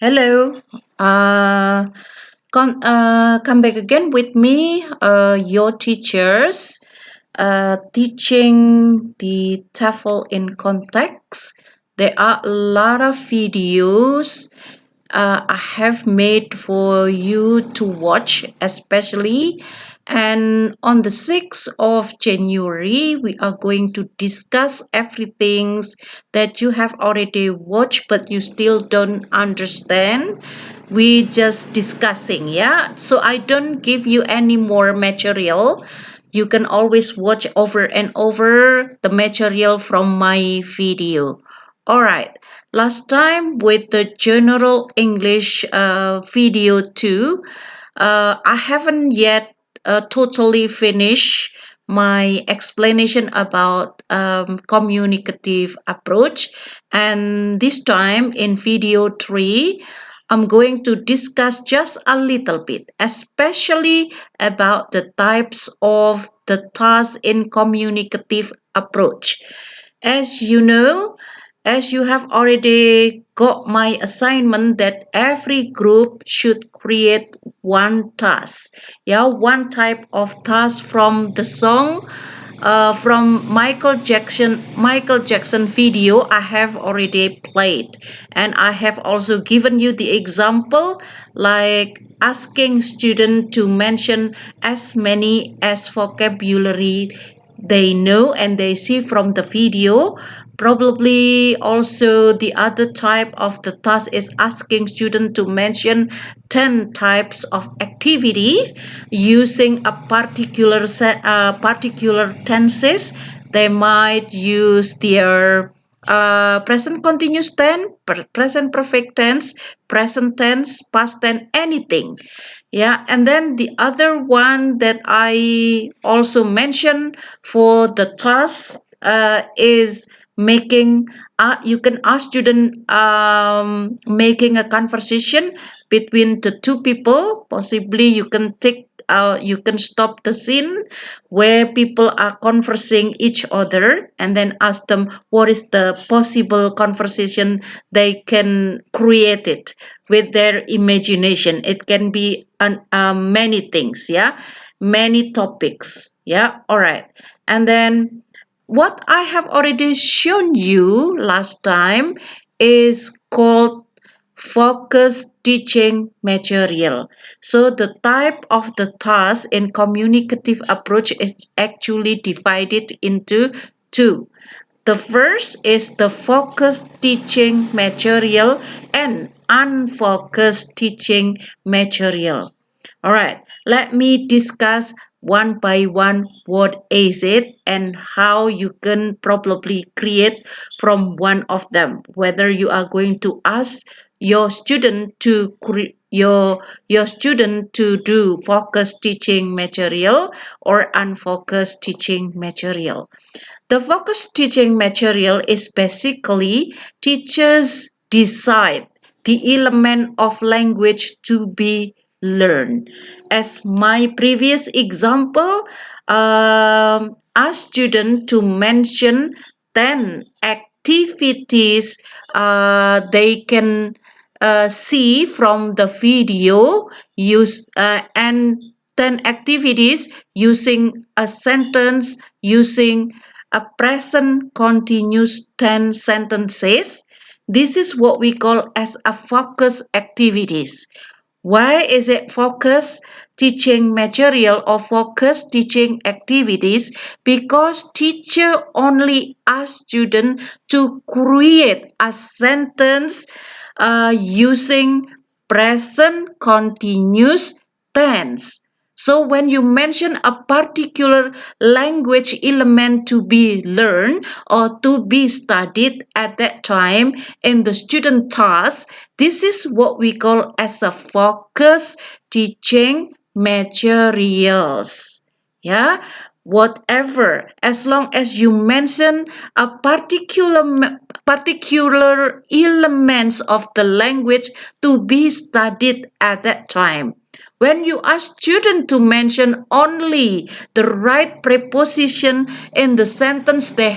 Hello. Come back again with me, your teachers, teaching the TEFL in context. There are a lot of videos I have made for you to watch, especially. And on the 6th of January, we are going to discuss everything that you have already watched, but you still don't understand. We just discussing, yeah? So I don't give you any more material. You can always watch over and over the material from my video. All right. Last time with the General English video 2, I haven't yet totally finished my explanation about communicative approach. And this time in video 3, I'm going to discuss just a little bit, especially about the types of the tasks in communicative approach. As you know, as you have already got my assignment that every group should create one task, yeah, one type of task from the song, from Michael Jackson video I have already played, and I have also given you the example like asking student to mention as many as vocabulary they know and they see from the video. Probably also the other type of the task is asking students to mention 10 types of activities using a particular tenses. They might use their present continuous tense, present perfect tense, present tense, past tense, anything. Yeah, and then the other one that I also mentioned for the task is making. You can ask student making a conversation between the two people. Possibly you can take. You can stop the scene where people are conversing each other and then ask them what is the possible conversation they can create it with their imagination. It can be many things, yeah, many topics, yeah. All right, and then what I have already shown you last time is called focus teaching material. So the type of the task in communicative approach is actually divided into two. The first is the focused teaching material and unfocused teaching material. All right, let me discuss one by one what is it and how you can probably create from one of them. Whether you are going to ask your student to your student to do focused teaching material or unfocused teaching material. The focused teaching material is basically teachers decide the element of language to be learned. As my previous example, ask students to mention 10 activities they can see from the video and 10 activities using a sentence using a present continuous tense sentences. This is what we call as a focus activities. Why is it focus teaching material or focus teaching activities? Because teacher only ask student to create a sentence using present continuous tense. So when you mention a particular language element to be learned or to be studied at that time in the student task, this is what we call as a focus teaching materials. Yeah, whatever, as long as you mention a particular elements of the language to be studied at that time. When you ask students to mention only the right preposition in the sentence they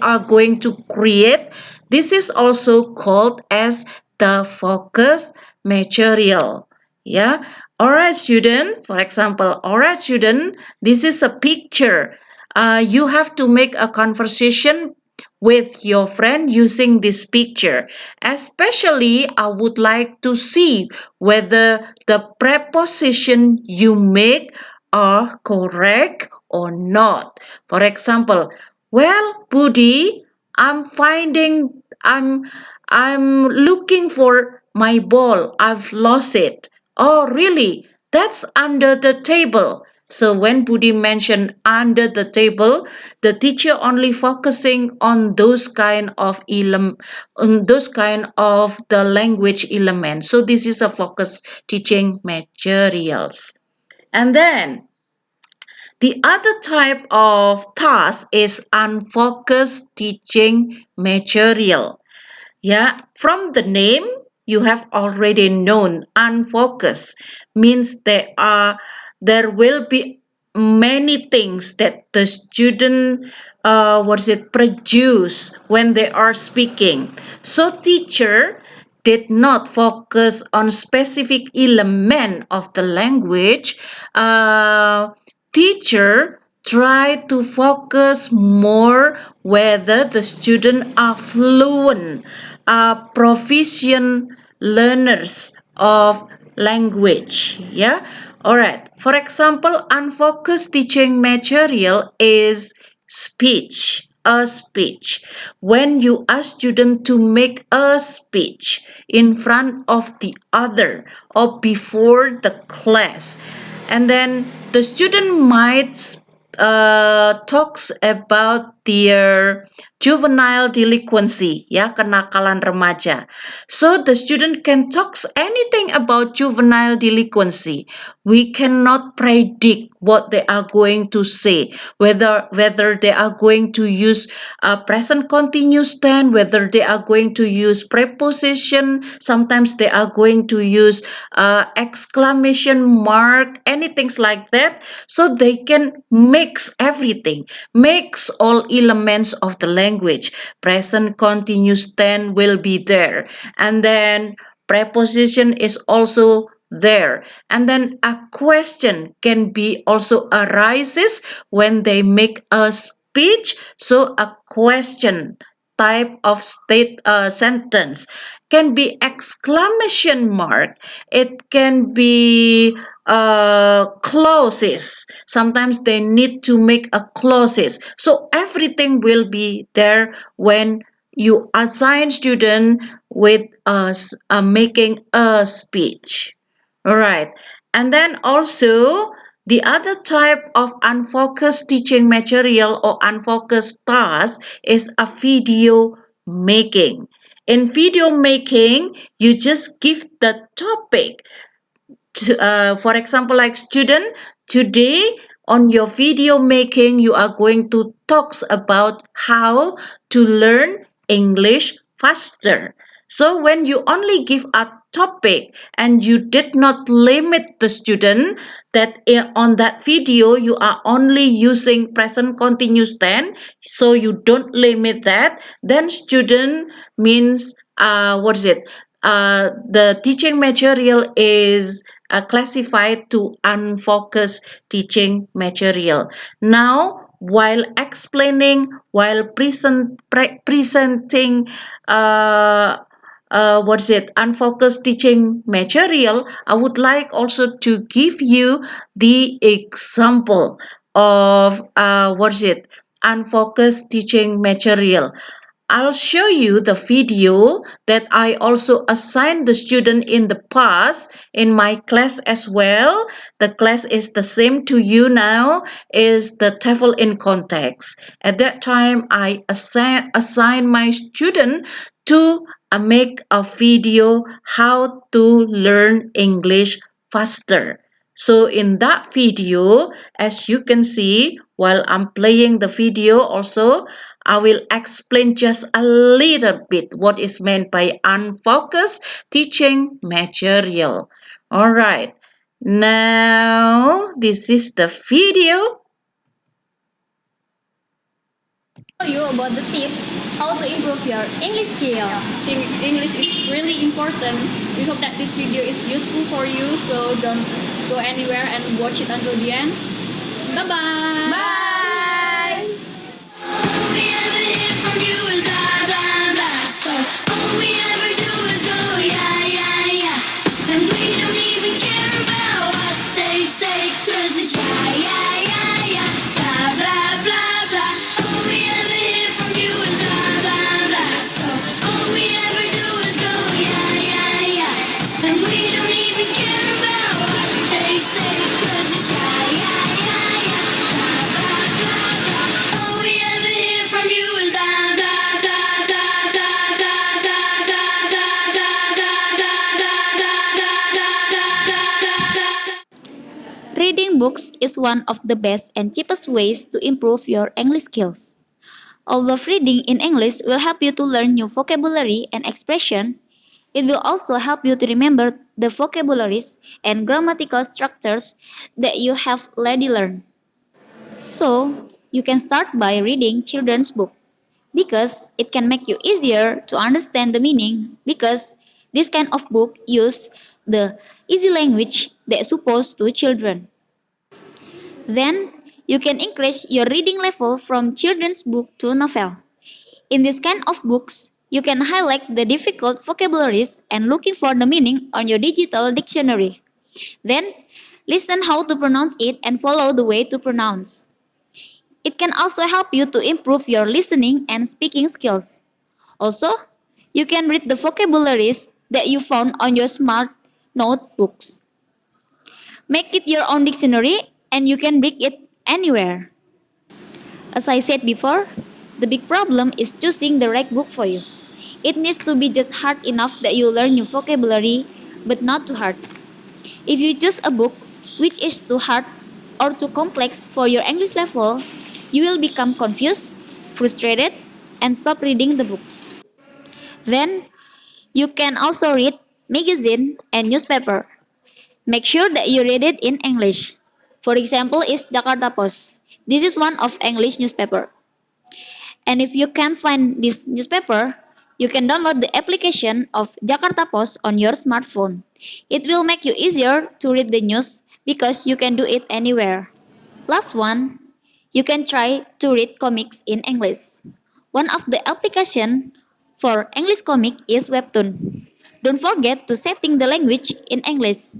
are going to create, this is also called as the focus material. Yeah. Alright, student. For example, alright, student. This is a picture. You have to make a conversation with your friend using this picture. Especially, I would like to see whether the preposition you make are correct or not. For example, well, Budi, I'm finding I'm looking for my ball. I've lost it. Oh, really? That's under the table. So when Budi mentioned under the table, the teacher only focusing on those kind of on those kind of the language element. So this is a focus teaching materials. And then the other type of task is unfocused teaching material. Yeah, from the name, you have already known unfocused means there will be many things that the student produce when they are speaking. So teacher did not focus on specific element of the language. Teacher try to focus more whether the students are fluent, are proficient learners of language. Yeah. All right. For example, unfocused teaching material is speech. A speech. When you ask student to make a speech in front of the other or before the class, and then the student might talks about their juvenile delinquency, ya, kenakalan remaja. So the student can talk anything about juvenile delinquency. We cannot predict what they are going to say, whether they are going to use present continuous tense, whether they are going to use preposition. Sometimes they are going to use exclamation mark, anything like that. So they can mix everything, mix all elements of the language. Present continuous tense will be there, and then preposition is also there, and then a question can be also arises when they make a speech. So a question type of sentence can be exclamation mark, it can be clauses. Sometimes they need to make a clauses. So everything will be there when you assign student with making a speech. All right. And then also the other type of unfocused teaching material or unfocused task is a video making. In video making, you just give the topic for example, like student, today on your video making, you are going to talk about how to learn English faster. So when you only give a topic and you did not limit the student that on that video you are only using present continuous tense, so you don't limit that, then student means the teaching material is classified to unfocused teaching material. Now, while explaining, while presenting unfocused teaching material, I would like also to give you the example of unfocused teaching material. I'll show you the video that I also assigned the student in the past in my class as well. The class is the same to you now, is the TEFL in context. At that time, I assign my student to make a video how to learn English faster. So in that video, as you can see, while I'm playing the video also, I will explain just a little bit what is meant by unfocused teaching material. All right. Now, this is the video. You about the tips how to improve your English skill. Since English is really important, we hope that this video is useful for you. So don't go anywhere and watch it until the end. Bye bye. Bye. All we ever hear from you is blah, blah, blah. So all we ever do is go, yeah, yeah, yeah. And we don't even care about what they say, 'cause it's yeah, yeah, yeah, yeah. Blah, blah, blah, blah. All we ever hear from you is blah, blah, blah. So all we ever do is go, yeah, yeah, yeah. And we don't even care about what they say, 'cause it's yeah, yeah, yeah, yeah. Blah, blah, blah, blah. All we ever hear from you is blah, blah, blah, blah, blah, blah, blah, blah, blah, blah, blah, blah, Reading books is one of the best and cheapest ways to improve your English skills. Although reading in English will help you to learn new vocabulary and expression, it will also help you to remember the vocabularies and grammatical structures that you have already learned. So, you can start by reading children's book because it can make you easier to understand the meaning because this kind of book use the easy language that supposed to children. Then, you can increase your reading level from children's book to novel. In this kind of books, you can highlight the difficult vocabularies and looking for the meaning on your digital dictionary. Then, listen how to pronounce it and follow the way to pronounce. It can also help you to improve your listening and speaking skills. Also, you can read the vocabularies that you found on your smart notebooks. Make it your own dictionary and you can bring it anywhere. As I said before, the big problem is choosing the right book for you. It needs to be just hard enough that you learn new vocabulary, but not too hard. If you choose a book which is too hard or too complex for your English level, you will become confused, frustrated, and stop reading the book. Then, you can also read magazine and newspaper. Make sure that you read it in English. For example, is Jakarta Post. This is one of English newspaper. And if you can't find this newspaper, you can download the application of Jakarta Post on your smartphone. It will make you easier to read the news because you can do it anywhere. Last one, you can try to read comics in English. One of the application for English comic is Webtoon. Don't forget to setting the language in English.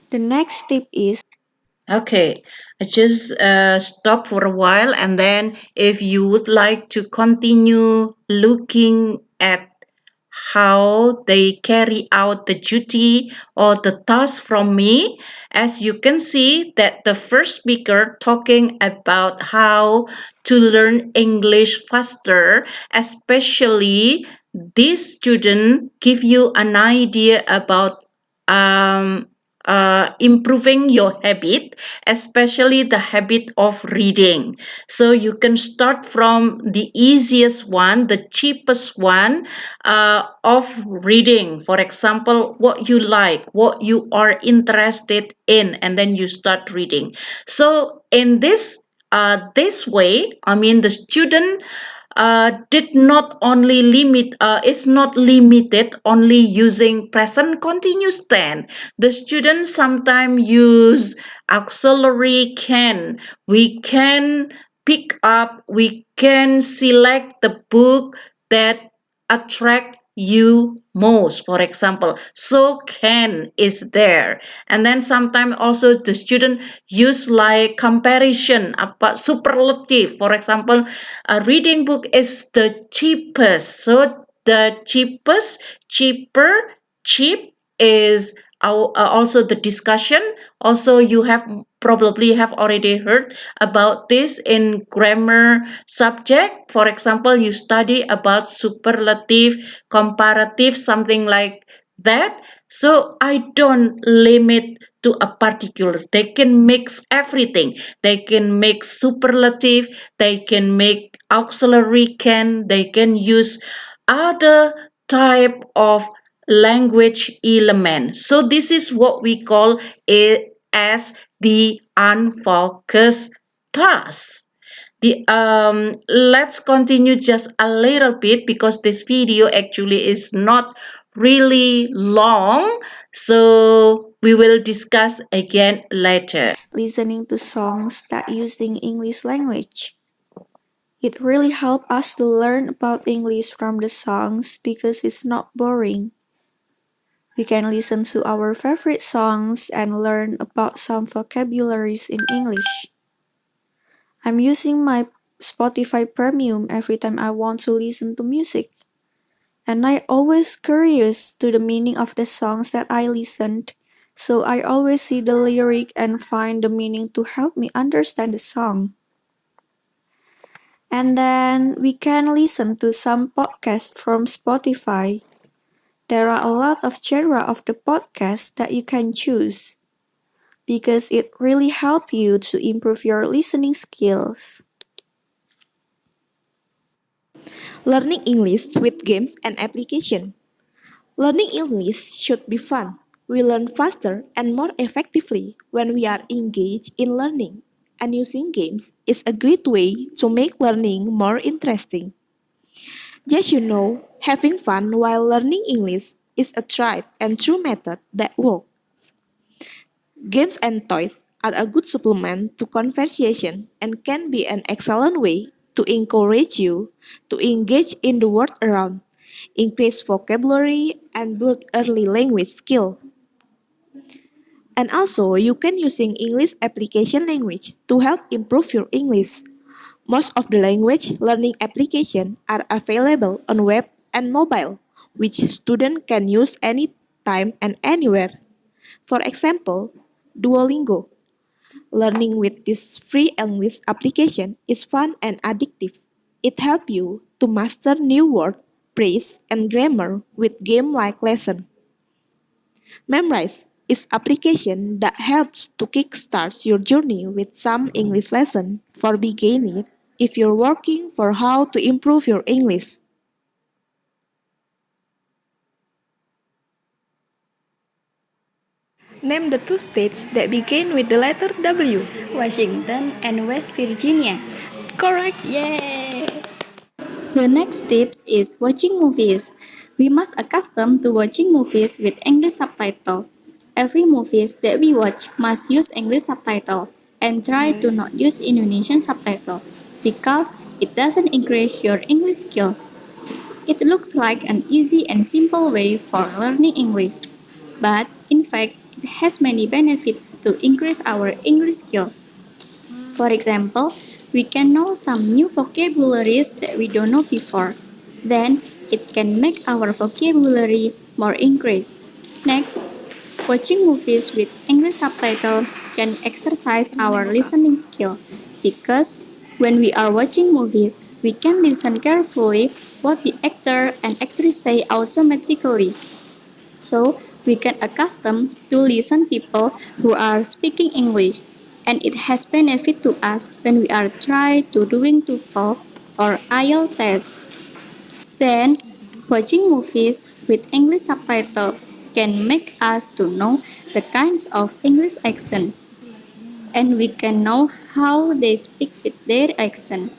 The next tip is Okay, I just stop for a while, and then if you would like to continue looking at how they carry out the duty or the task from me, as you can see that the first speaker talking about how to learn English faster, especially this student give you an idea about um, improving your habit, especially the habit of reading. So you can start from the easiest one, the cheapest one of reading. For example, what you like, what you are interested in, and then you start reading. So in this way, I mean, the student did not only limit is not limited only using present continuous tense. The students sometimes use auxiliary can. We can pick up, we can select the book that attract you most, for example. So can is there. And then sometimes also the student use like comparison apa superlative. For example, a reading book is the cheapest. So the cheapest, cheaper, cheap is also the discussion. Also, you have probably have already heard about this in grammar subject. For example, you study about superlative, comparative, something like that. So I don't limit to a particular. They can mix everything. They can make superlative, they can make auxiliary can, they can use other type of language element. So this is what we call it as the unfocused task. Let's continue just a little bit because this video actually is not really long. So we will discuss again later. Listening to songs that using English language. It really helps us to learn about English from the songs because it's not boring. We can listen to our favorite songs and learn about some vocabularies in English. I'm using my Spotify Premium every time I want to listen to music. And I always curious to the meaning of the songs that I listened, so I always see the lyric and find the meaning to help me understand the song. And then we can listen to some podcasts from Spotify. There are a lot of genre of the podcast that you can choose because it really help you to improve your listening skills. Learning English with games and application. Learning English should be fun. We learn faster and more effectively when we are engaged in learning, and using games is a great way to make learning more interesting. Just having fun while learning English is a tried and true method that works. Games and toys are a good supplement to conversation and can be an excellent way to encourage you to engage in the world around, increase vocabulary, and build early language skill. And also, you can using English application language to help improve your English. Most of the language learning applications are available on web and mobile, which students can use anytime and anywhere. For example, Duolingo. Learning with this free English application is fun and addictive. It helps you to master new words, phrase, and grammar with game-like lesson. Memrise is application that helps to kickstart your journey with some English lesson for beginners if you're working for how to improve your English. Name the two states that begin with the letter W. Washington and West Virginia. Correct. Yay! The next tips is watching movies. We must accustom to watching movies with English subtitle. Every movies that we watch must use English subtitle and try to not use Indonesian subtitle because it doesn't increase your English skill. It looks like an easy and simple way for learning English, but in fact, it has many benefits to increase our English skill. For example, we can know some new vocabularies that we don't know before. Then, it can make our vocabulary more increased. Next, watching movies with English subtitle can exercise our listening skill because when we are watching movies, we can listen carefully what the actor and actress say automatically. So, we can accustom to listen people who are speaking English, and it has benefit to us when we are try to doing TOEFL or IELTS tests. Then, watching movies with English subtitle can make us to know the kinds of English accent, and we can know how they speak with their accent.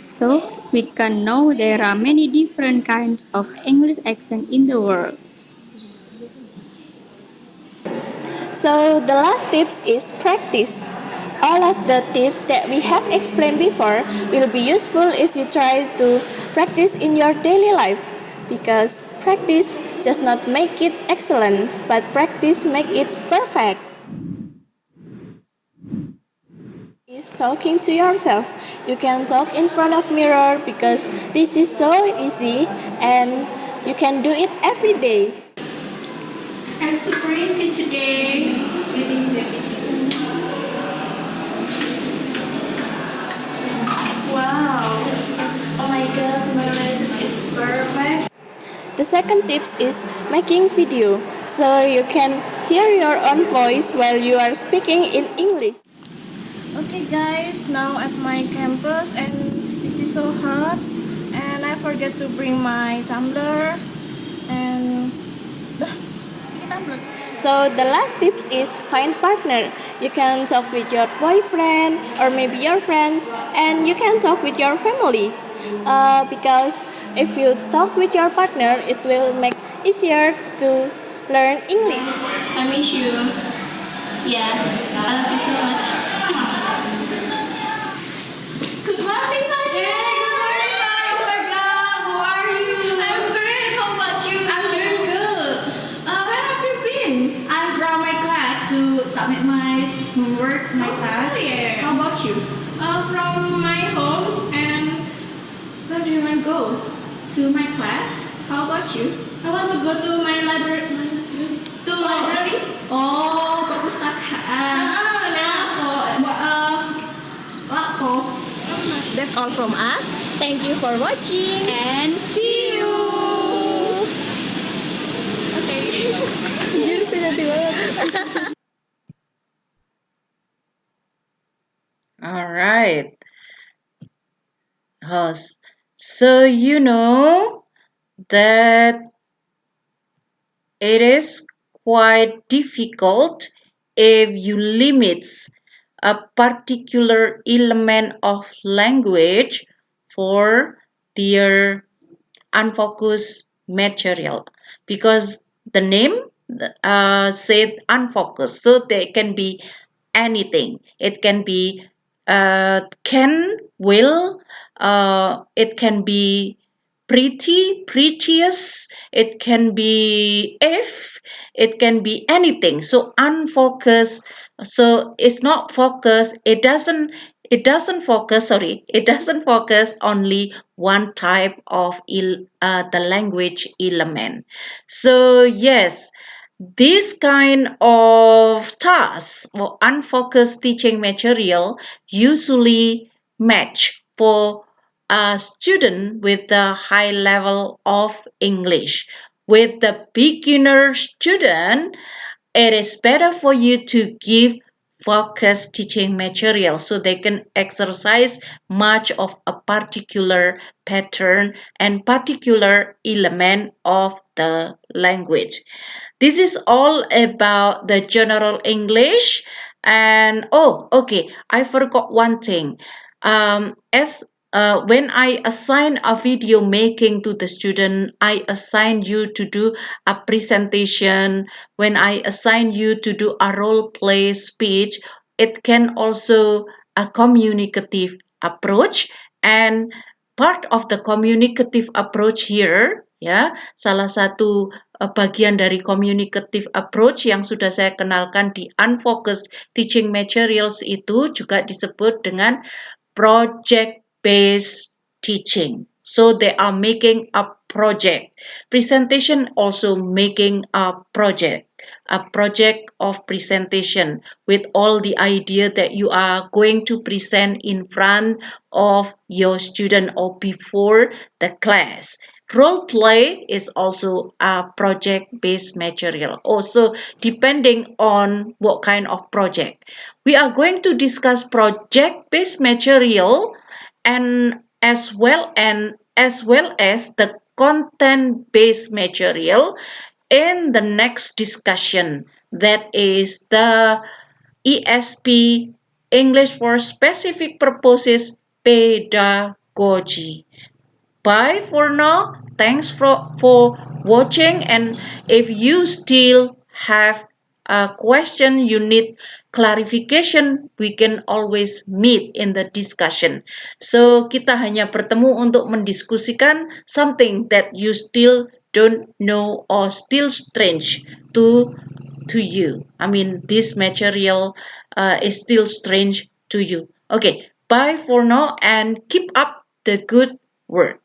So, we can know there are many different kinds of English accent in the world. So the last tips is practice. All of the tips that we have explained before will be useful if you try to practice in your daily life because practice does not make it excellent, but practice make it perfect. Is talking to yourself. You can talk in front of mirror because this is so easy and you can do it every day. I'm super into today. Wow. Oh my god, my lesson is perfect. The second tips is making video so you can hear your own voice while you are speaking in English. Okay guys, now at my campus and this is so hot and I forget to bring my tumbler and So the last tips is find partner. You can talk with your boyfriend or maybe your friends, and you can talk with your family. Because if you talk with your partner, it will make easier to learn English. I miss you. Yeah, I love you so much. Good morning, Sasha. Hey, good morning, Mom. Oh my God, how are you? I'm great. How about you? I'm doing good. Where have you been? I'm from my class to submit my homework, my task. Yeah. How about you? From my home, and where do you want to go? To my class. How about you? I want to go to my library. To library? Oh, perpustakaan. Lapo. That's all from us. Thank you for watching. And see you. All right. So you know that it is quite difficult if you limit a particular element of language for their unfocused material, because the name said unfocused, so they can be anything. It can be can, will, it can be prettiest, it can be if, it can be anything. So unfocused, so it's not focused, it doesn't focus only one type of the language element. So yes, this kind of task or unfocused teaching material usually match for a student with a high level of English. With the beginner student, it is better for you to give focused teaching material so they can exercise much of a particular pattern and particular element of the language. This is all about the general English. And oh, okay, I forgot one thing. As When I assign a video making to the student, I assign you to do a presentation. When I assign you to do a role play speech, it can also a communicative approach. And part of the communicative approach here, ya, salah satu bagian dari communicative approach yang sudah saya kenalkan di Unfocused Teaching Materials itu juga disebut dengan project-based teaching. So they are making a project. Presentation also making a project of presentation with all the idea that you are going to present in front of your student or before the class. Role play is also a project-based material, also depending on what kind of project. We are going to discuss project-based material and as well as the content-based material in the next discussion, that is the ESP, English for Specific Purposes Pedagogy. Bye for now. Thanks for watching. And if you still have a question, you need clarification, we can always meet in the discussion. So kita hanya bertemu untuk mendiskusikan something that you still don't know or still strange to you. I mean, this material is still strange to you. Okay, bye for now and keep up the good work.